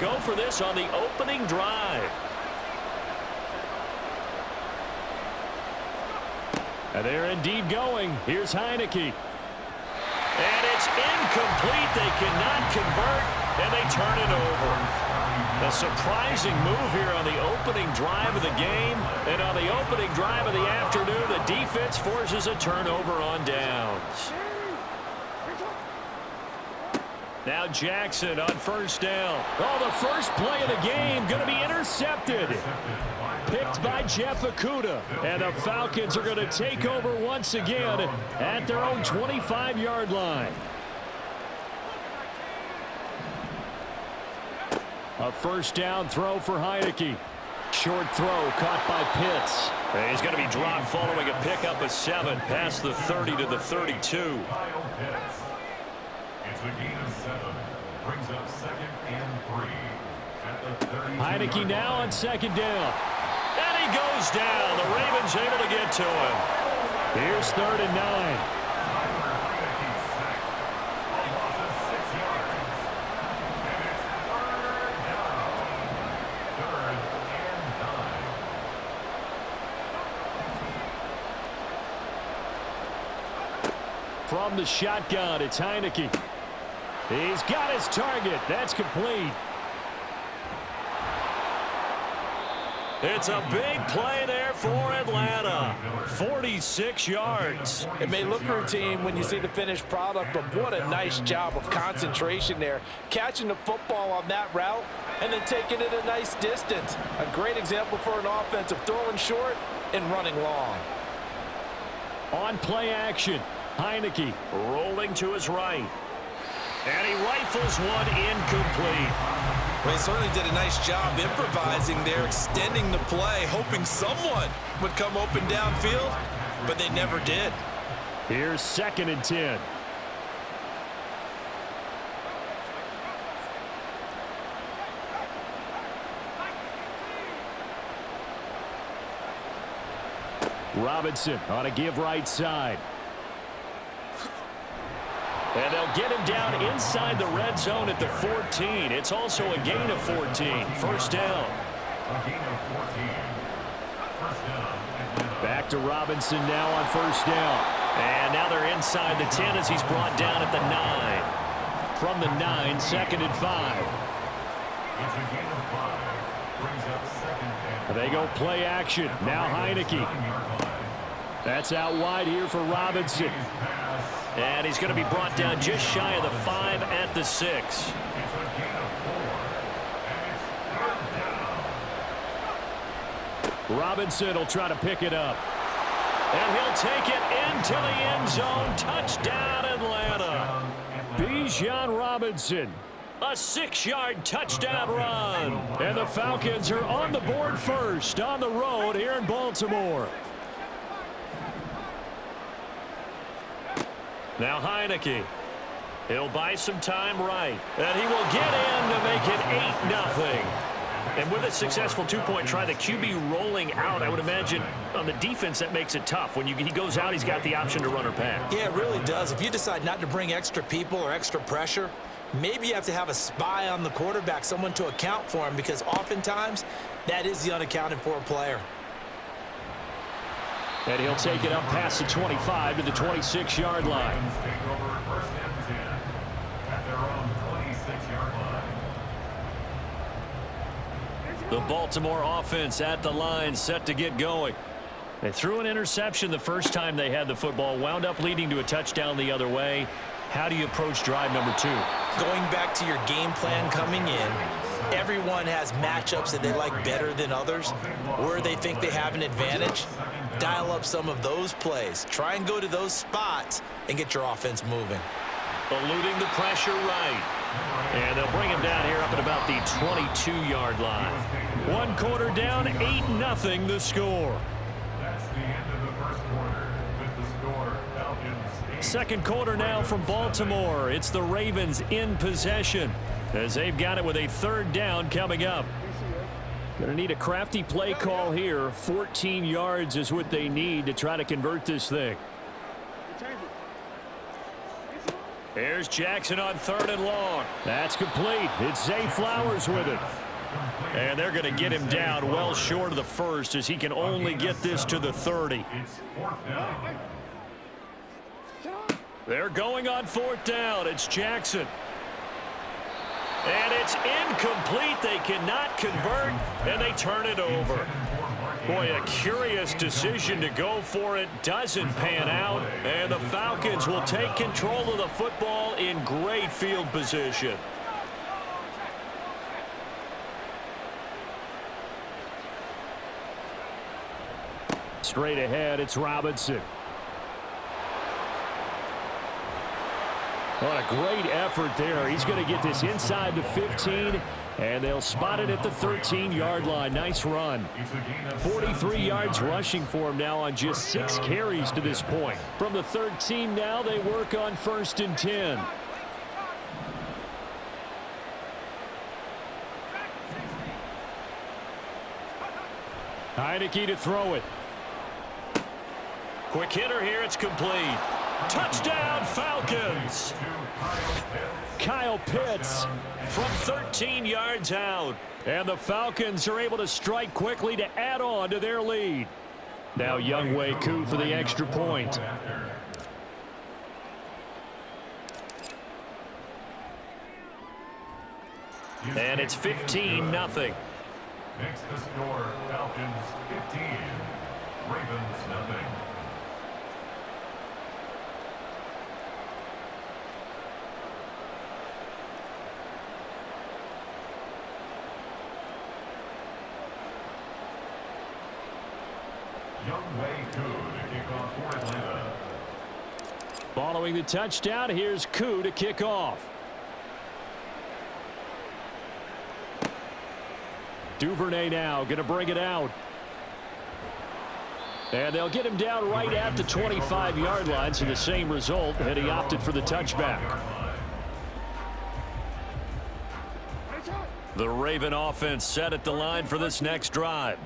Go for this on the opening drive. And they're indeed going. Here's Heineke. And it's incomplete. They cannot convert, and they turn it over. A surprising move here on the opening drive of the game. And on the opening drive of the afternoon, the defense forces a turnover on downs. Now Jackson on first down. Oh, the first play of the game going to be intercepted. Picked by Jeff Okudah. And the Falcons are going to take over once again at their own 25-yard line. A first down throw for Heineke. Short throw caught by Pitts. And he's going to be dropped following a pickup of 7 past the 30 to the 32. It's a gain of 7. Brings up 2nd and 3. At the 32. Heineke now on second down. And he goes down. The Ravens able to get to him. Here's 3rd and 9. From the shotgun, it's Heineke. He's got his target. That's complete. It's a big play there for Atlanta. 46 yards. It may look routine when you see the finished product, but what a nice job of concentration there. Catching the football on that route and then taking it a nice distance. A great example for an offense of throwing short and running long. On play action, Heineke rolling to his right. And he rifles one incomplete. Well, he certainly did a nice job improvising there, extending the play, hoping someone would come open downfield, but they never did. Here's 2nd and 10. Robinson on a give right side. And they'll get him down inside the red zone at the 14. It's also a gain of 14. First down. A gain of 14. First down. Back to Robinson now on first down. And now they're inside the 10 as he's brought down at the 9. From the 9, 2nd and 5. It's a gain of 5. Brings up 2nd and They go play action. Now Heineke. That's out wide here for Robinson. And he's going to be brought down just shy of the 5 at the 6. Robinson will try to pick it up. And he'll take it into the end zone. Touchdown, Atlanta. Bijan Robinson. A 6-yard touchdown run. And the Falcons are on the board first on the road here in Baltimore. Now Heineke. He'll buy some time right. And he will get in to make it 8-0. And with a successful two-point try, the QB rolling out, I would imagine on the defense that makes it tough. When he goes out, he's got the option to run or pass. Yeah, it really does. If you decide not to bring extra people or extra pressure, maybe you have to have a spy on the quarterback, someone to account for him, because oftentimes that is the unaccounted for player. And he'll take it up past the 25 to the 26-yard line. take over 1st and 10 at their own 26-yard line. The Baltimore offense at the line, set to get going. They threw an interception the first time they had the football, wound up leading to a touchdown the other way. How do you approach drive number 2? Going back to your game plan coming in, everyone has matchups that they like better than others, where they think they have an advantage. Dial up some of those plays. Try and go to those spots and get your offense moving. Eluding the pressure right. And they'll bring him down here up at about the 22-yard line. 1 quarter down, 8-0 the score. That's the end of the first quarter with the score Falcons 8. Second quarter now from Baltimore. It's the Ravens in possession as they've got it with a 3rd down coming up. Going to need a crafty play call here. 14 yards is what they need to try to convert this thing. Here's Jackson on 3rd and long. That's complete. It's Zay Flowers with it. And they're going to get him down well short of the first as he can only get this to the 30. They're going on 4th down. It's Jackson. And it's incomplete. They cannot convert, and they turn it over. Boy, a curious decision to go for it. Doesn't pan out, and the Falcons will take control of the football in great field position. Straight ahead, it's Robinson. What a great effort there. He's going to get this inside the 15, and they'll spot it at the 13-yard line. Nice run. 43 yards rushing for him now on just 6 carries to this point. From the 13 now, they work on 1st and 10. Heineke to throw it. Quick hitter here. It's complete. Touchdown, Falcons. Kyle Pitts from 13 yards out. And the Falcons are able to strike quickly to add on to their lead. Now Younghoe Koo for the extra point. And it's 15-0. Makes the score Falcons 15, Ravens nothing. Younghoe Koo to kick off for Atlanta. Following the touchdown, here's Koo to kick off. Duvernay now going to bring it out. And they'll get him down right at the 25-yard line, so the same result, and he opted for the touchback. The Raven offense set at the line for this next drive.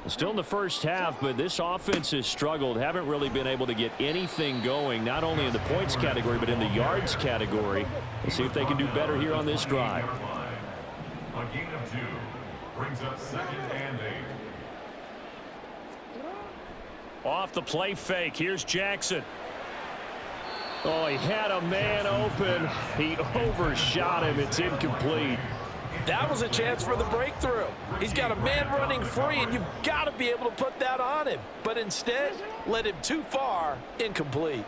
Still in the first half, but this offense has struggled. Haven't really been able to get anything going, not only in the points category, but in the yards category. We'll see if they can do better here on this drive. A gain of 2 brings up 2nd and 8. Off the play fake, here's Jackson. Oh, he had a man open. He overshot him. It's incomplete. That was a chance for the breakthrough. He's got a man running free, and you've got to be able to put that on him. But instead, led him too far, incomplete.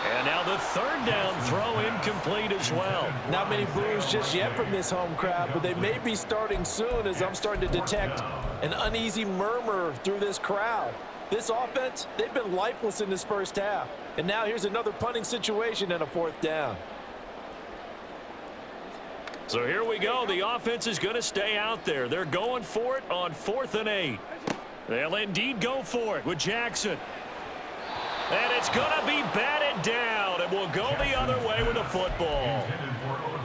And now the 3rd down throw incomplete as well. Not many boos just yet from this home crowd, but they may be starting soon as I'm starting to detect an uneasy murmur through this crowd. This offense, they've been lifeless in this first half. And now here's another punting situation and a 4th down. So here we go. The offense is going to stay out there. They're going for it on 4th and 8. They'll indeed go for it with Jackson. And it's going to be batted down, and we'll go the other way with the football.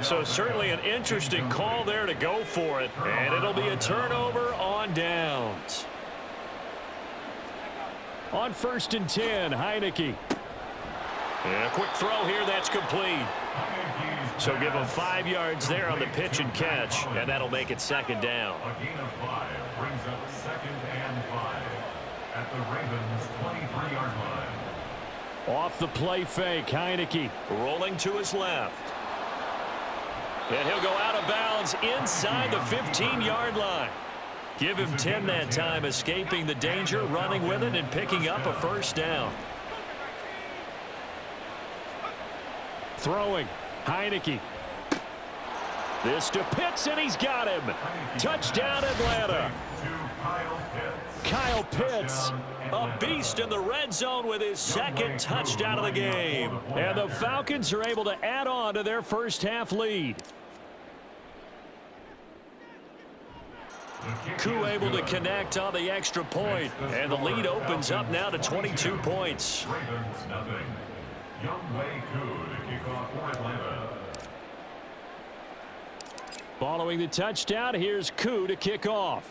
So certainly an interesting call there to go for it, and it'll be a turnover on downs. On 1st and 10, Heineke. And a quick throw here, that's complete. So give him 5 yards there on the pitch and catch, and that'll make it 2nd down. A gain of 5 brings up 2nd and 5 at the Ravens' 23-yard line. Off the play fake, Heineke rolling to his left. And he'll go out of bounds inside the 15-yard line. Give him 10 that time, escaping the danger, running with it, and picking up a 1st down. Throwing, Heineke. This to Pitts, and he's got him. Touchdown, Atlanta. Kyle Pitts, a beast in the red zone with his 2nd touchdown of the game. And the Falcons are able to add on to their first half lead. Koo able to connect on the extra point, and the lead opens up now to 22 points. Ravens nothing. Younghoe Koo to kick off for Atlanta. Following the touchdown, here's Koo to kick off.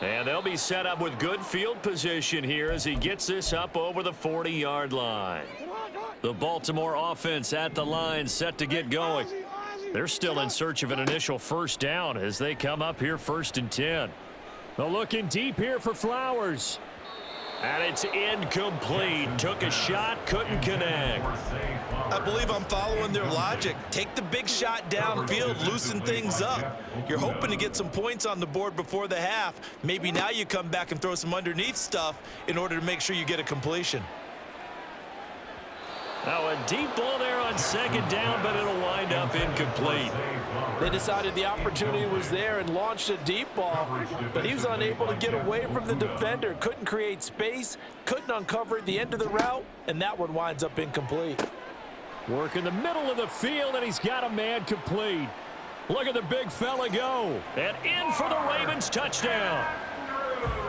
And they'll be set up with good field position here as he gets this up over the 40-yard line. The Baltimore offense at the line set to get going. They're still in search of an initial first down as they come up here 1st and 10. They're looking deep here for Flowers. And it's incomplete. Took a shot, couldn't connect. I believe I'm following their logic. Take the big shot downfield, loosen things up. You're hoping to get some points on the board before the half. Maybe now you come back and throw some underneath stuff in order to make sure you get a completion. Now a deep ball there on 2nd down, but it'll wind up incomplete. They decided the opportunity was there and launched a deep ball, but he was unable to get away from the defender. Couldn't create space, couldn't uncover the end of the route, and that one winds up incomplete. Work in the middle of the field, and he's got a man complete. Look at the big fella go. And in for the Ravens touchdown.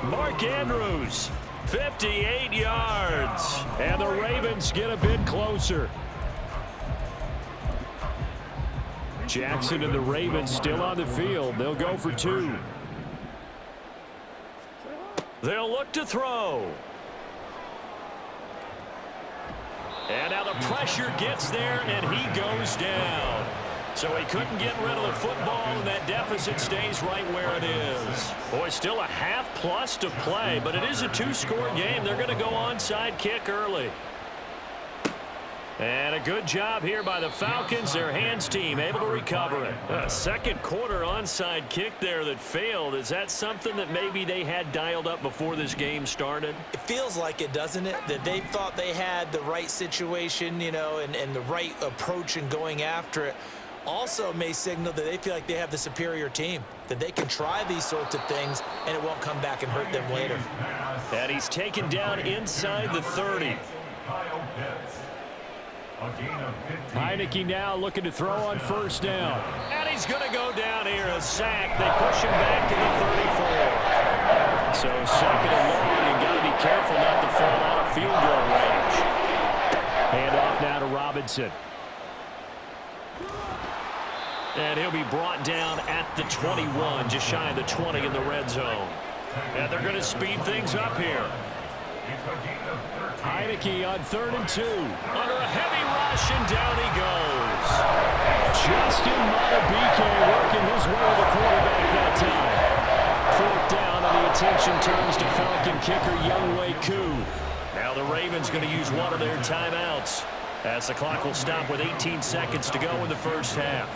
Mark Andrews, 58 yards. And the Ravens get a bit closer. Jackson and the Ravens still on the field. They'll go for 2. They'll look to throw. And now the pressure gets there, and he goes down. So he couldn't get rid of the football, and that deficit stays right where it is. Boy, still a half-plus to play, but it is a 2-score game. They're going to go onside kick early. And a good job here by the Falcons. Their hands team able to recover it. A 2nd quarter onside kick there that failed. Is that something that maybe they had dialed up before this game started? It feels like it, doesn't it? That they thought they had the right situation, you know, and the right approach in going after it. Also may signal that they feel like they have the superior team, that they can try these sorts of things and it won't come back and hurt them later. And he's taken down inside the 30. Heineke now looking to throw on 1st down. And he's going to go down here, a sack. They push him back to the 34. So 2nd and long, you got to be careful not to fall out of field goal range. Hand off now to Robinson. And he'll be brought down at the 21, just shy of the 20 in the red zone. And they're going to speed things up here. Heineke on 3rd and 2. Under a heavy rush, and down he goes. Justin Madubuike working his way to the quarterback that time. 4th down, and the attention turns to Falcon kicker Younghoe Koo. Now the Ravens going to use one of their timeouts as the clock will stop with 18 seconds to go in the 1st half.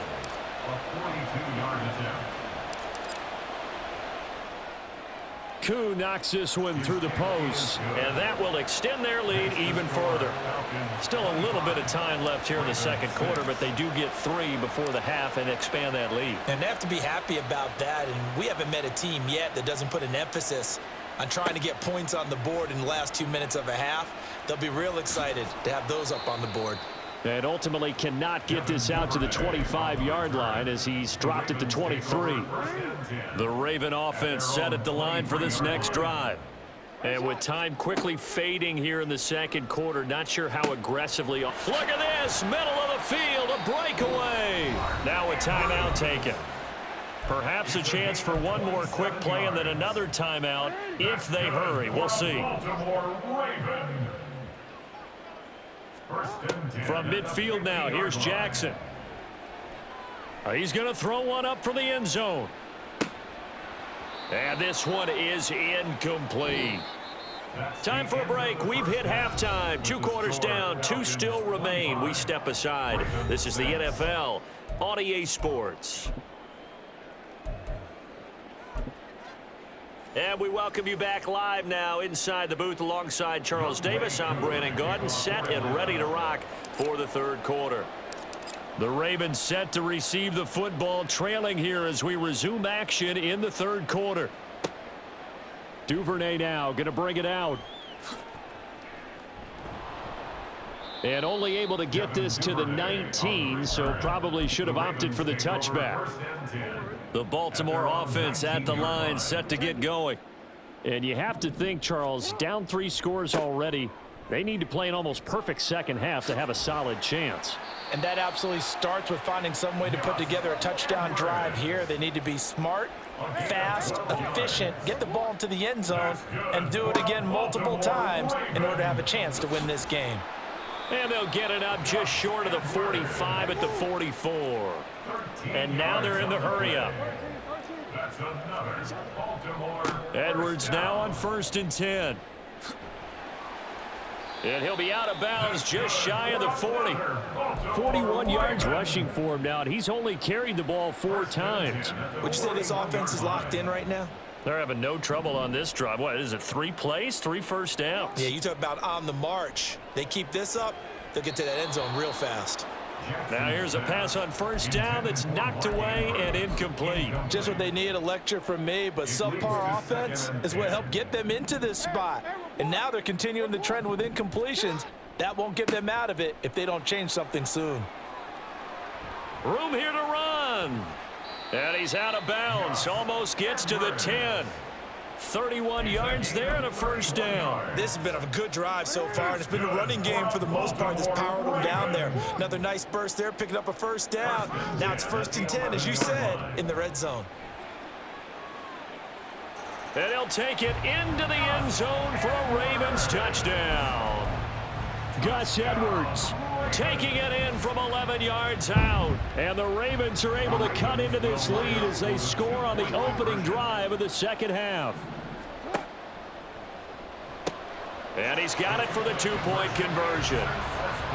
A 42-yard attempt. Koo knocks this one through the post, and that will extend their lead even further. Still a little bit of time left here in the 2nd quarter, but they do get 3 before the half and expand that lead. And they have to be happy about that, and we haven't met a team yet that doesn't put an emphasis on trying to get points on the board in the last 2 minutes of a half. They'll be real excited to have those up on the board. And ultimately cannot get this out to the 25-yard line as he's dropped at the 23. The Raven offense set at the line for this next drive. And with time quickly fading here in the 2nd quarter, not sure how aggressively. Look at this, middle of the field, a breakaway. Now a timeout taken. Perhaps a chance for one more quick play and then another timeout if they hurry. We'll see. From midfield now, here's Jackson. He's going to throw one up for the end zone. And this one is incomplete. Time for a break. We've hit halftime. 2 quarters down, 2 still remain. We step aside. This is the NFL on EA Sports. And we welcome you back live now inside the booth alongside Charles Davis. I'm Brandon Gaudin, set and ready to rock for the 3rd quarter. The Ravens set to receive the football, trailing here as we resume action in the 3rd quarter. Duvernay now going to bring it out. And only able to get this to the 19, so probably should have opted for the touchback. The Baltimore offense at the line set to get going. And you have to think, Charles, down 3 scores already. They need to play an almost perfect second half to have a solid chance. And that absolutely starts with finding some way to put together a touchdown drive here. They need to be smart, fast, efficient, get the ball into the end zone, and do it again multiple times in order to have a chance to win this game. And they'll get it up just short of the 45 at the 44. And now they're in the hurry-up. Edwards now on 1st and 10. And he'll be out of bounds just shy of the 40. 41 yards rushing for him now, and he's only carried the ball 4 times. Would you say this offense is locked in right now? They're having no trouble on this drive. What is it, 3 plays, 3 first downs? Yeah, you talk about on the march. They keep this up, they'll get to that end zone real fast. Now here's a pass on 1st down that's knocked away and incomplete. Just what they need, a lecture from me, but subpar offense is what helped get them into this spot. And now they're continuing the trend with incompletions. That won't get them out of it if they don't change something soon. Room here to run. And he's out of bounds. Almost gets to the 10. 31 yards there and a 1st down. This has been a good drive so far, and it's been a running game for the most part that's powered them down there. Another nice burst there, picking up a 1st down. Now it's 1st and 10, as you said, in the red zone. And he'll take it into the end zone for a Ravens touchdown. Gus Edwards taking it in from 11 yards out. And the Ravens are able to cut into this lead as they score on the opening drive of the second half. And he's got it for the 2-point conversion.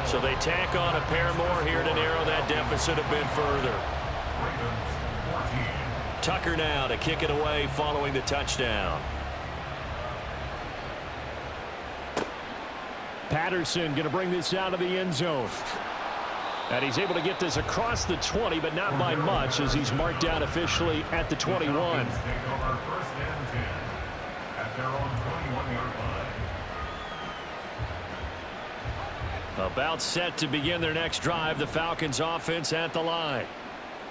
So they tack on a pair more here to narrow that deficit a bit further. Tucker now to kick it away following the touchdown. Patterson going to bring this out of the end zone. And he's able to get this across the 20, but not by much as he's marked down officially at the 21. About set to begin their next drive, the Falcons offense at the line.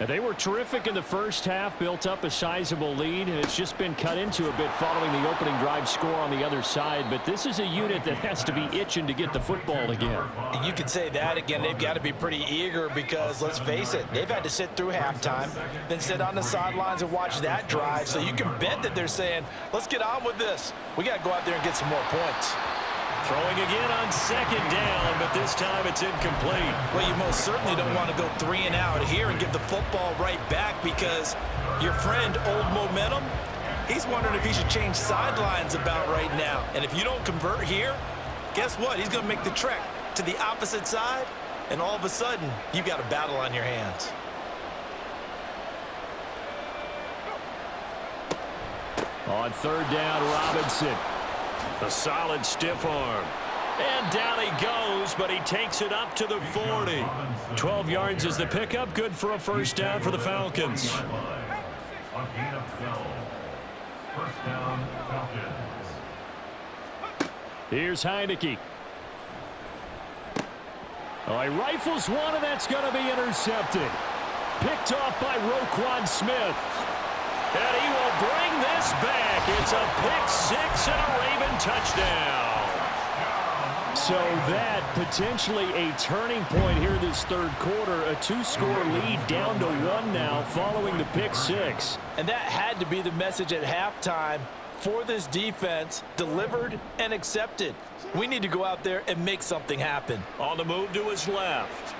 And they were terrific in the first half, built up a sizable lead, and it's just been cut into a bit following the opening drive score on the other side. But this is a unit that has to be itching to get the football again. You could say that again. They've got to be pretty eager because, let's face it, they've had to sit through halftime, then sit on the sidelines and watch that drive. So you can bet that they're saying, let's get on with this. We got to go out there and get some more points. Throwing again on 2nd down, but this time it's incomplete. Well, you most certainly don't want to go 3 and out here and give the football right back because your friend, Old Momentum, he's wondering if he should change sidelines about right now. And if you don't convert here, guess what? He's going to make the trek to the opposite side, and all of a sudden, you've got a battle on your hands. On 3rd down, Robinson. A solid stiff arm. And down he goes, but he takes it up to the 40. 12 yards is the pickup. Good for a 1st down for the Falcons. A gain of 12. 1st down, Falcons. Here's Heineke. Oh, he rifles one, and that's going to be intercepted. Picked off by Roquan Smith. And he will bring this back. It's a pick 6 and a Raven touchdown. So that potentially a turning point here this 3rd quarter. A 2-score lead down to 1 now following the pick 6. And that had to be the message at halftime for this defense, delivered and accepted. We need to go out there and make something happen. On the move to his left.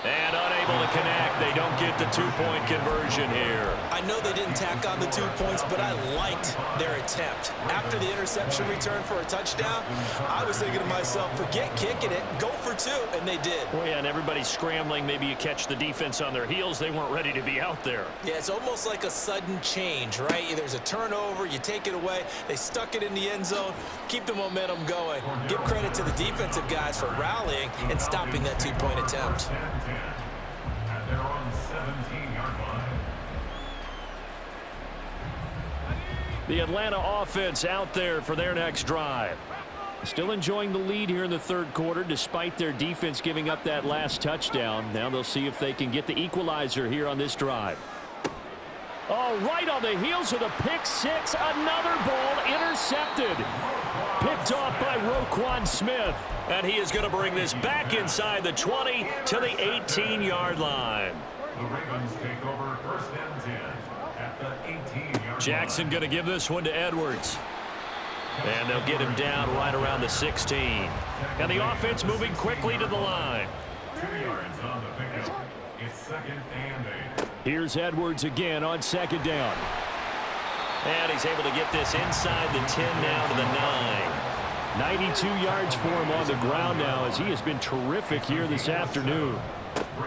And unable to connect. They don't get the 2-point conversion here. I know they didn't tack on the 2 points, but I liked their attempt. After the interception return for a touchdown, I was thinking to myself, forget kicking it, go for 2, and they did. Well, yeah, and everybody's scrambling. Maybe you catch the defense on their heels. They weren't ready to be out there. Yeah, it's almost like a sudden change, right? There's a turnover, you take it away, they stuck it in the end zone, keep the momentum going. Give credit to the defensive guys for rallying and stopping that 2-point attempt. And they're on 17-yard line. The Atlanta offense out there for their next drive. Still enjoying the lead here in the 3rd quarter despite their defense giving up that last touchdown. Now they'll see if they can get the equalizer here on this drive. Oh, right on the heels of the pick 6. Another ball intercepted. picked off by Roquan Smith. And he is going to bring this back inside the 20 to the 18-yard line. The Ravens take over 1st and 10 at the 18-yard line. Jackson going to give this one to Edwards. And they'll get him down right around the 16. And the offense moving quickly to the line. 2 yards on the pickup. It's 2nd and 8. Here's Edwards again on 2nd down. And he's able to get this inside the 10 now to the 9. 92 yards for him on the ground now as he has been terrific here this afternoon.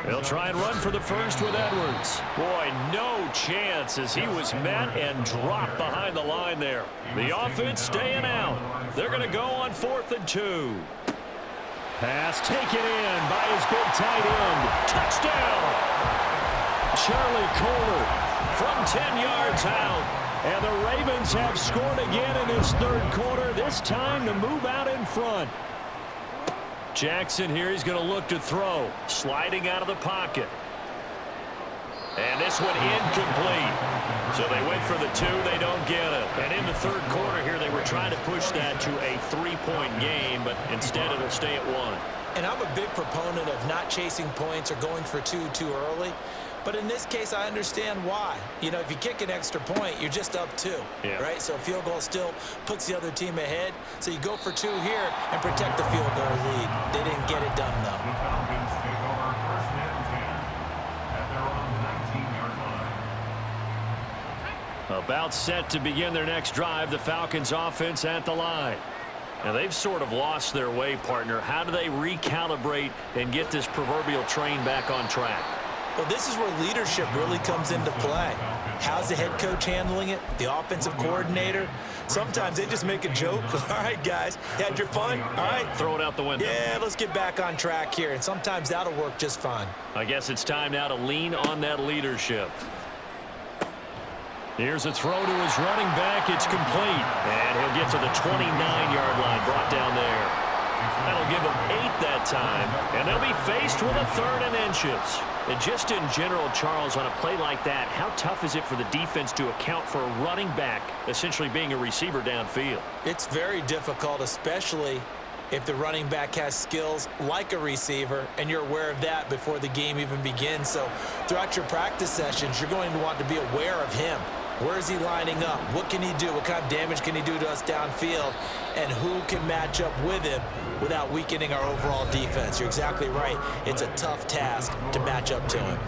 They'll try and run for the first with Edwards. Boy, no chance as he was met and dropped behind the line there. The offense staying out. They're going to go on 4th and 2. Pass taken in by his big tight end. Touchdown! Charlie Kohler from 10 yards out. And the Ravens have scored again in this 3rd quarter, this time to move out in front. Jackson here, he's going to look to throw. Sliding out of the pocket. And this one incomplete. So they went for the 2, they don't get it. And in the 3rd quarter here, they were trying to push that to a 3-point game, but instead it'll stay at 1. And I'm a big proponent of not chasing points or going for 2 too early. But in this case, I understand why. You know, if you kick an extra point, you're just up 2, right? So a field goal still puts the other team ahead. So you go for 2 here and protect the field goal lead. They didn't get it done, though. The Falcons take over 1st and 10 at their own 19-yard line. About set to begin their next drive, the Falcons offense at the line. Now, they've sort of lost their way, partner. How do they recalibrate and get this proverbial train back on track? Well, this is where leadership really comes into play. How's the head coach handling it? The offensive coordinator? Sometimes they just make a joke. All right, guys, you had your fun? All right. Throw it out the window. Yeah, let's get back on track here. And sometimes that'll work just fine. I guess it's time now to lean on that leadership. Here's a throw to his running back. It's complete. And he'll get to the 29-yard line, brought down there. That'll give them 8 that time. And they'll be faced with a 3rd and inches. And just in general, Charles, on a play like that, how tough is it for the defense to account for a running back essentially being a receiver downfield? It's very difficult, especially if the running back has skills like a receiver, and you're aware of that before the game even begins. So throughout your practice sessions, you're going to want to be aware of him. Where is he lining up? What can he do? What kind of damage can he do to us downfield? And who can match up with him without weakening our overall defense? You're exactly right. It's a tough task to match up to him.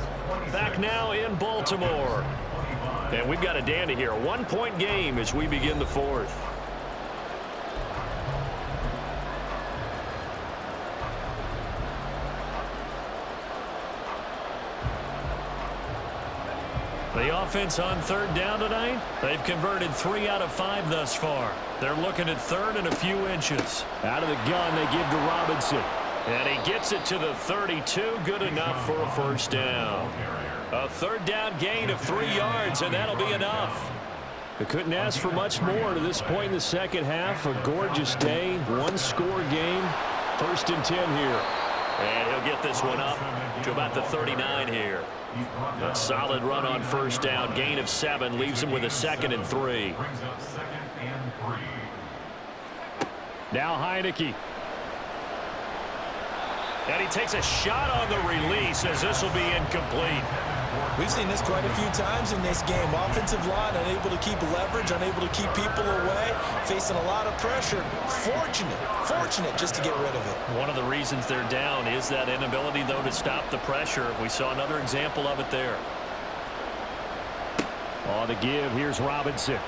Back now in Baltimore. And we've got a dandy here. A 1-point game as we begin the 4th. The offense on 3rd down tonight, they've converted 3 out of 5 thus far. They're looking at 3rd and a few inches. Out of the gun, they give to Robinson. And he gets it to the 32, good enough for a 1st down. A 3rd down gain of 3 yards, and that'll be enough. They couldn't ask for much more to this point in the 2nd half. A gorgeous day, 1-score game. 1st and 10 here. And he'll get this one up to about the 39 here. A solid run on 1st down. Gain of 7 leaves him with a 2nd and 3. Now Heineke. And he takes a shot on the release as this will be incomplete. We've seen this quite a few times in this game. Offensive line unable to keep leverage, unable to keep people away, facing a lot of pressure. Fortunate just to get rid of it. One of the reasons they're down is that inability, though, to stop the pressure. We saw another example of it there. On the give, here's Robinson.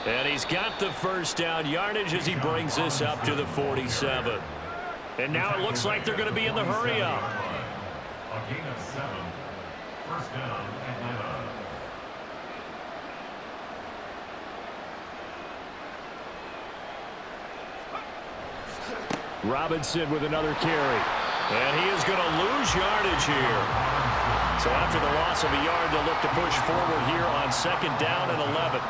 And he's got the 1st down yardage as he brings this up to the 47. And now it looks like they're going to be in the hurry up. A gain of 7. 1st down, Atlanta. Robinson with another carry. And he is going to lose yardage here. So after the loss of a yard, they'll look to push forward here on 2nd down and 11.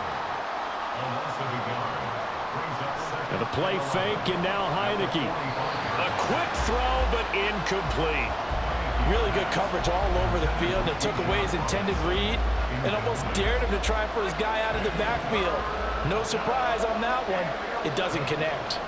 And the play fake, and now Heineke. A quick throw, but incomplete. Really good coverage all over the field. It took away his intended read and almost dared him to try for his guy out of the backfield. No surprise on that one. It doesn't connect.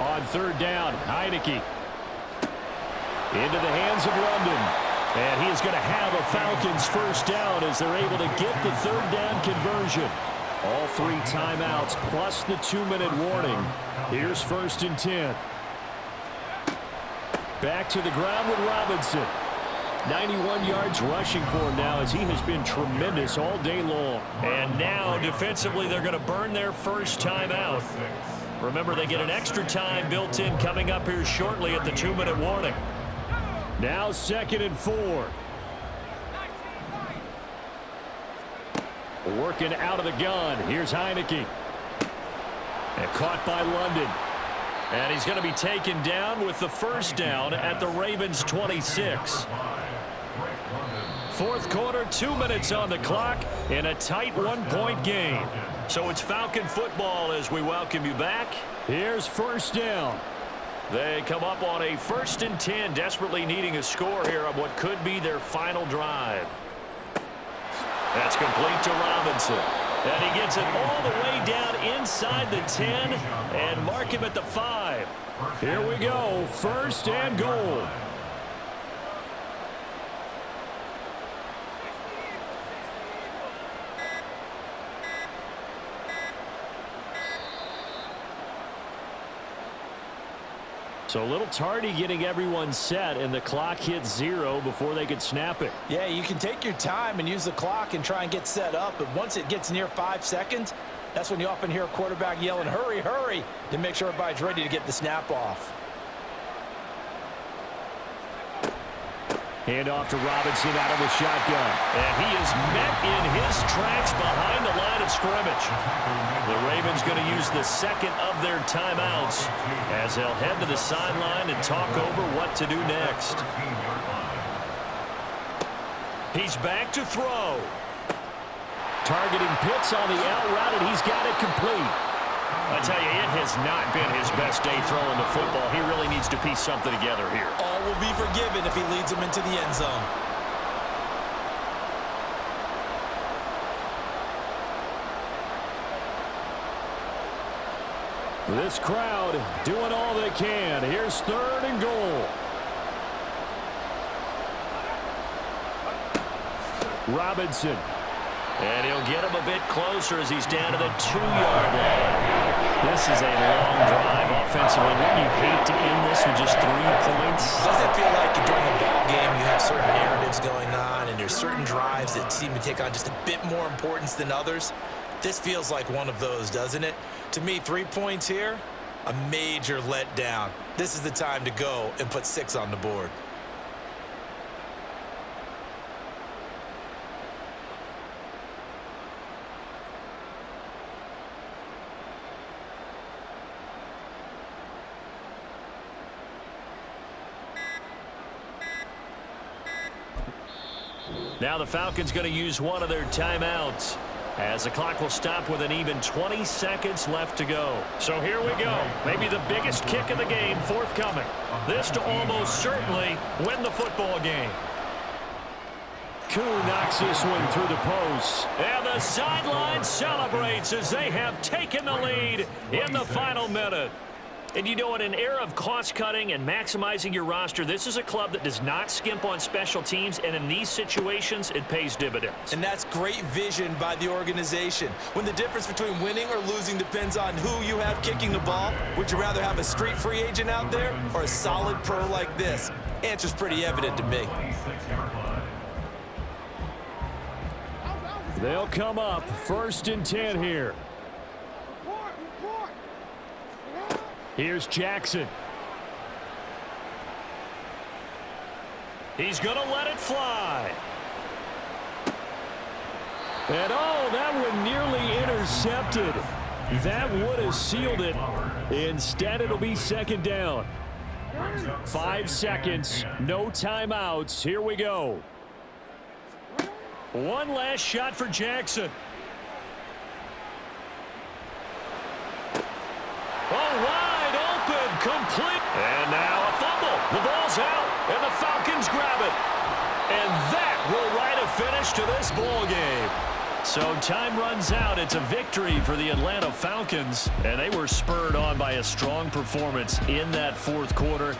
On third down, Heineke. Into the hands of London. And he is going to have a Falcons first down as they're able to get the third down conversion. All 3 timeouts plus the 2-minute warning. Here's 1st and 10. Back to the ground with Robinson. 91 yards rushing for him now as he has been tremendous all day long. And now defensively they're going to burn their first timeout. Remember, they get an extra time built in coming up here shortly at the 2-minute warning. Now 2nd and 4. Working out of the gun. Here's Heineke. And caught by London. And he's going to be taken down with the first down at the Ravens 26. 4th quarter, 2 minutes on the clock in a tight 1-point game. So it's Falcon football as we welcome you back. Here's first down. They come up on a 1st and 10, desperately needing a score here on what could be their final drive. That's complete to Robinson. And he gets it all the way down inside the 10 and mark him at the 5. Here we go, 1st and goal. So a little tardy getting everyone set, and the clock hits 0 before they could snap it. Yeah, you can take your time and use the clock and try and get set up, but once it gets near 5 seconds, that's when you often hear a quarterback yelling, hurry, hurry, to make sure everybody's ready to get the snap off. Hand off to Robinson out of the shotgun. And he is met in his tracks behind the line of scrimmage. The Ravens going to use the 2nd of their timeouts as they'll head to the sideline and talk over what to do next. He's back to throw. Targeting Pitts on the out route, and he's got it complete. I tell you, it has not been his best day throwing the football. He really needs to piece something together here. All will be forgiven if he leads them into the end zone. This crowd doing all they can. Here's 3rd and goal. Robinson. And he'll get him a bit closer as he's down to the 2-yard line. This is a long drive offensively. Wouldn't you hate to end this with just 3 points? Doesn't it feel like during the ball game you have certain narratives going on and there's certain drives that seem to take on just a bit more importance than others? This feels like one of those, doesn't it? To me, 3 points here, a major letdown. This is the time to go and put 6 on the board. Now the Falcons going to use one of their timeouts as the clock will stop with an even 20 seconds left to go. So here we go. Maybe the biggest kick of the game forthcoming. This to almost certainly win the football game. Koo knocks this one through the post. And the sideline celebrates as they have taken the lead in the final minute. And you know, in an era of cost-cutting and maximizing your roster, this is a club that does not skimp on special teams, and in these situations, it pays dividends. And that's great vision by the organization. When the difference between winning or losing depends on who you have kicking the ball, would you rather have a street free agent out there or a solid pro like this? Answer's pretty evident to me. They'll come up 1st and 10 here. Here's Jackson. He's going to let it fly. And oh, that one nearly intercepted. That would have sealed it. Instead, it'll be 2nd down. 5 seconds, no timeouts. Here we go. One last shot for Jackson. And now a fumble. The ball's out, and the Falcons grab it. And that will write a finish to this ball game. So time runs out. It's a victory for the Atlanta Falcons, and they were spurred on by a strong performance in that fourth quarter.